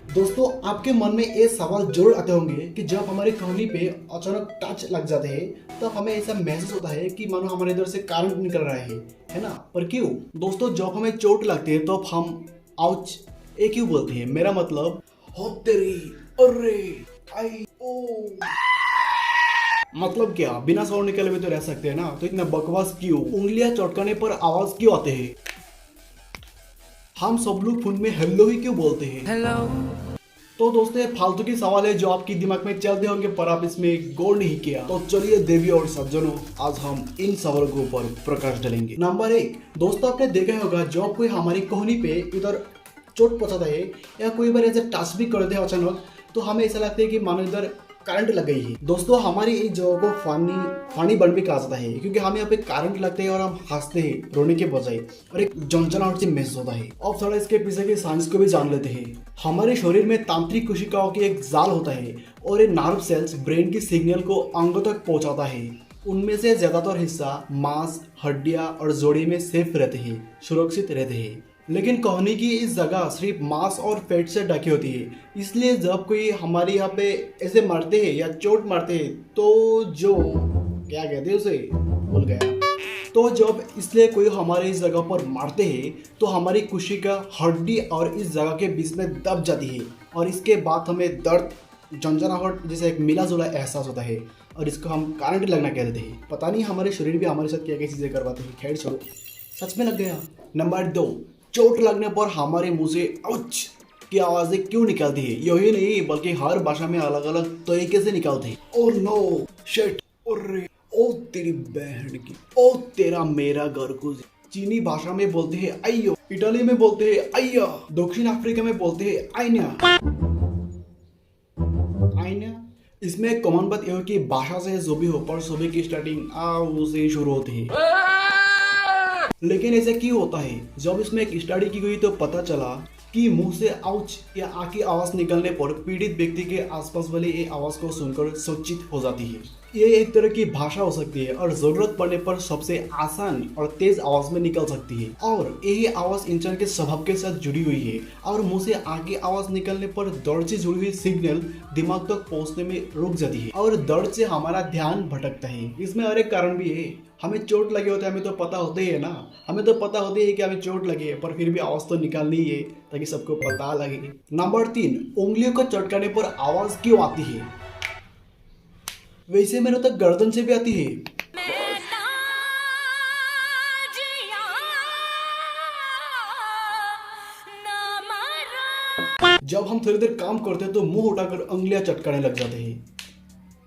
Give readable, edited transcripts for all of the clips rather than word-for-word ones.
दोस्तों आपके मन में ये सवाल जरूर आते होंगे कि जब हमारी कहानी पे अचानक टच लग जाते हैं तब हमें ऐसा महसूस होता है कि मानो हमारे इधर से करंट निकल रहा है ना। पर क्यों दोस्तों, जब हमें चोट लगती है तो हम आउच ये क्यों बोलते हैं? मेरा मतलब हो तेरी, अरे, आई, ओ। मतलब क्या बिना साउंड निकले भी तो रह सकते हैं ना, तो इतना बकवास क्यों? उंगलियां चटकाने पर आवाज क्यों आते हैं? हम सब लोग फोन में हेलो ही क्यों बोलते हैं? हेलो। तो दोस्तों ये फालतू की सवाल है जो आपके दिमाग में चलते होंगे पर आप इसमें गौर नहीं किया। तो चलिए देवी और सज्जनों, आज हम इन सवालों के ऊपर प्रकाश डालेंगे। नंबर 1, दोस्तों आपने देखा होगा जब कोई हमारी कहानी पे इधर चोट पहुंचाता है या कोई बार ऐसे टच भी करते हैं अचानक, तो हमें ऐसा लगता है कि मानो इधर करंट लग गई है। दोस्तों हमारी इस जगह को फानी बर्न भी कहा जाता है क्योंकि हमें यहाँ पे करंट लगते हैं और हम हंसते हैं रोने के बजाय और एक झंझनाहट से महसूस होता है। अब थोड़ा इसके पीछे की साइंस को भी जान लेते हैं। हमारे शरीर में तांत्रिक कोशिकाओं की एक जाल होता है और ये नर्व सेल्स ब्रेन की सिग्नल को अंगों तक पहुंचाता है। उनमें से ज्यादातर हिस्सा मांस, हड्डियां और जोड़ी में सेफ रहते हैं, सुरक्षित रहते हैं। लेकिन कहानी की इस जगह सिर्फ मांस और फैट से ढकी होती है, इसलिए जब कोई हमारे यहाँ पे ऐसे मरते हैं या चोट मारते हैं तो जो क्या कहते हैं उसे भूल गया। तो जब इसलिए कोई हमारे इस जगह पर मारते हैं तो हमारी कोशिका हड्डी और इस जगह के बीच में दब जाती है और इसके बाद हमें दर्द, झंझनाहट जैसे एक मिला जुला एहसास होता है और इसको हम करंट लगना कहते हैं। पता नहीं हमारे शरीर भी हमारे साथ क्या क्या चीजें करवाते हैं। खैर छोड़ो, सच में लग गया। नंबर 2, चोट लगने पर हमारे मुंह से औच की आवाजें क्यों निकलती है? यही नहीं बल्कि हर भाषा में अलग अलग तरीके से निकलती है। ओ नो, शिट, अरे, ओ तेरी बहन की, ओ तेरा मेरा घर को। चीनी भाषा में बोलते हैं अयो, इटाली में बोलते हैं अय्या, दक्षिण अफ्रीका में बोलते हैं आइना। आइना इसमें एक कॉमन बात यह है कि भाषा से जो भी हो पर सभी की स्टार्टिंग आ से शुरू होती है। लेकिन ऐसा क्यों होता है? जब इसमें एक स्टडी की गई तो पता चला कि मुंह से आउच या आ की आवाज निकलने पर पीड़ित व्यक्ति के आसपास वाले ये आवाज को सुनकर सचेत हो जाती है। ये एक तरह की भाषा हो सकती है और जरूरत पड़ने पर सबसे आसान और तेज आवाज में निकल सकती है और यही आवाज इंसान के स्वभाव के साथ जुड़ी हुई है और मुंह से आ की आवाज निकलने पर दर्द से जुड़ी हुई सिग्नल दिमाग तक पहुंचने में रुक जाती है और दर्द से हमारा ध्यान भटकता है। इसमें और एक कारण भी है, हमें चोट लगे होते हैं, हमें तो पता होते ही है ना, हमें तो पता होती है कि हमें चोट लगी है पर फिर भी आवाज तो निकालनी ही है ताकि सबको पता लगे। नंबर 3, उंगलियों को चटकाने पर आवाज क्यों आती है? वैसे मेरे तक गर्दन से भी आती है। जब हम थोड़ी देर काम करते हैं तो मुंह उठाकर उंगलियां चटकाने लग जाते हैं।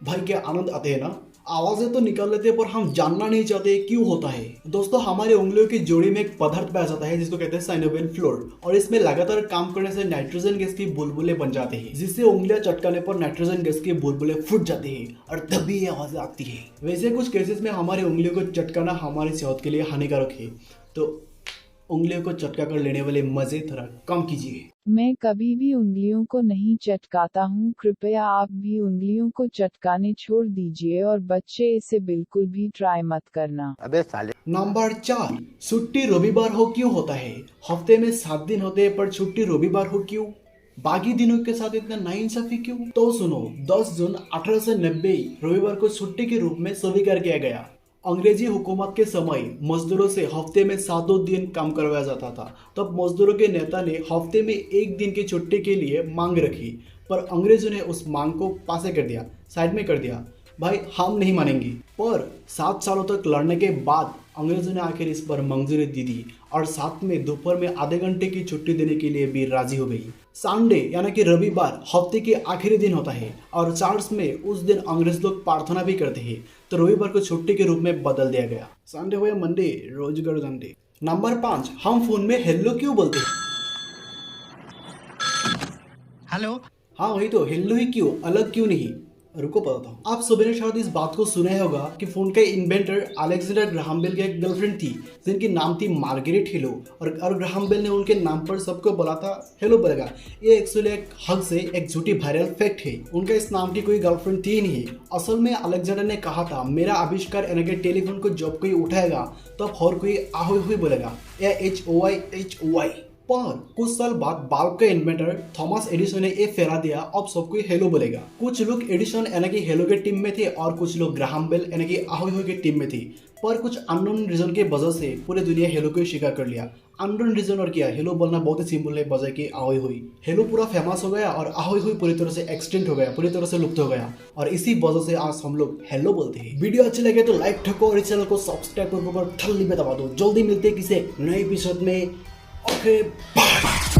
भाई क्या आनंद आते हैं ना। आवाजें तो निकाल लेते हैं पर हम जानना नहीं चाहते क्यों होता है। दोस्तों हमारे उंगलियों की जोड़ी में एक पदार्थ पाया जाता है जिसको कहते हैं साइनोवियल फ्लूइड और इसमें लगातार काम करने से नाइट्रोजन गैस की बुलबुले बन जाते हैं जिससे उंगलियां चटकाने पर नाइट्रोजन गैस के बुलबुले फूट जाते हैं और तभी ये आवाज आती है। वैसे कुछ केसेस में हमारे उंगलियों को चटकाना हमारी सेहत के लिए हानिकारक है, तो उंगलियों को चटका कर लेने वाले मजे थोड़ा कम कीजिए। मैं कभी भी उंगलियों को नहीं चटकाता हूँ, कृपया आप भी उंगलियों को चटकाने छोड़ दीजिए और बच्चे इसे बिल्कुल भी ट्राई मत करना। अबे साले। नंबर 4, छुट्टी रविवार हो क्यों होता है? हफ्ते में 7 दिन होते हैं पर छुट्टी रविवार हो क्यों? बाकी दिनों के साथ इतना नाइंसाफी क्यों? तो सुनो, 10 जून 1890 रविवार को छुट्टी के रूप में स्वीकार किया गया। अंग्रेजी हुकूमत के समय मजदूरों से हफ्ते में 7 दिन काम करवाया जाता था। तब मजदूरों के नेता ने हफ्ते में 1 दिन की छुट्टी के लिए मांग रखी पर अंग्रेजों ने उस मांग को पासे कर दिया, साइड में कर दिया। भाई हम नहीं मानेंगे। पर 7 सालों तक लड़ने के बाद अंग्रेजों ने आखिर इस पर मंजूरी दे दी और साथ में दोपहर में आधे घंटे की छुट्टी देने के लिए भी राजी हो गई। संडे यानी कि रविवार हफ्ते के आखिरी दिन होता है और चर्च में उस दिन अंग्रेज लोग प्रार्थना भी करते हैं, तो रविवार को छुट्टी के रूप में बदल दिया गया। संडे हो या मंडे, रोजगार संडे। नंबर 5, हम फोन में हेलो क्यों बोलते हैं? हेलो। हाँ वही तो, हेलो ही क्यों, अलग क्यों नहीं? रुको बताता हूँ। आप सभी ने शायद इस बात को सुना ही होगा कि फोन के इन्वेंटर अलेक्जेंडर ग्राहम बेल की एक गर्लफ्रेंड थी जिनकी नाम थी मार्गरेट हेलो और ग्राहम बेल ने उनके नाम पर सबको बोला था हेलो बोलेगा। ये एक्चुअली एक हक से एक झूठी वायरल फैक्ट है। उनका इस नाम की कोई गर्लफ्रेंड थी नहीं। असल में अलेक्जेंडर ने कहा था मेरा आविष्कार यानी कि टेलीफोन को जब कोई उठाएगा तब हर कोई आहोई हुई बोलेगा, HOI HOI। पर कुछ साल बाद बल्ब का इन्वेंटर थॉमस एडिसन ने ये फेरा दिया, अब सब कोई हेलो बोलेगा। कुछ लोग एडिसन यानी कि हेलो के टीम में थे और कुछ लोग ग्राहम बेल यानी कि ahoy hoy के टीम में थे। पर कुछ अननोन रीजन के वजह से पूरे दुनिया हेलो को स्वीकार कर लिया। अननोन रीजन और क्या, हेलो बोलना बहुत ही सिंपल है बजाय कि ahoy hoy। हेलो पूरा फेमस हो गया और ahoy hoy पूरी तरह से एक्सटेंड हो गया, पूरी तरह से लुप्त हो गया और इसी वजह से आज हम लोग हेलो बोलते हैं। वीडियो अच्छी लगे तो लाइक ठोको और इस चैनल को सब्सक्राइब करके ऊपर ठल्ली पे दबा दो। जल्दी मिलते हैं किसी नए एपिसोड में। Okay bye.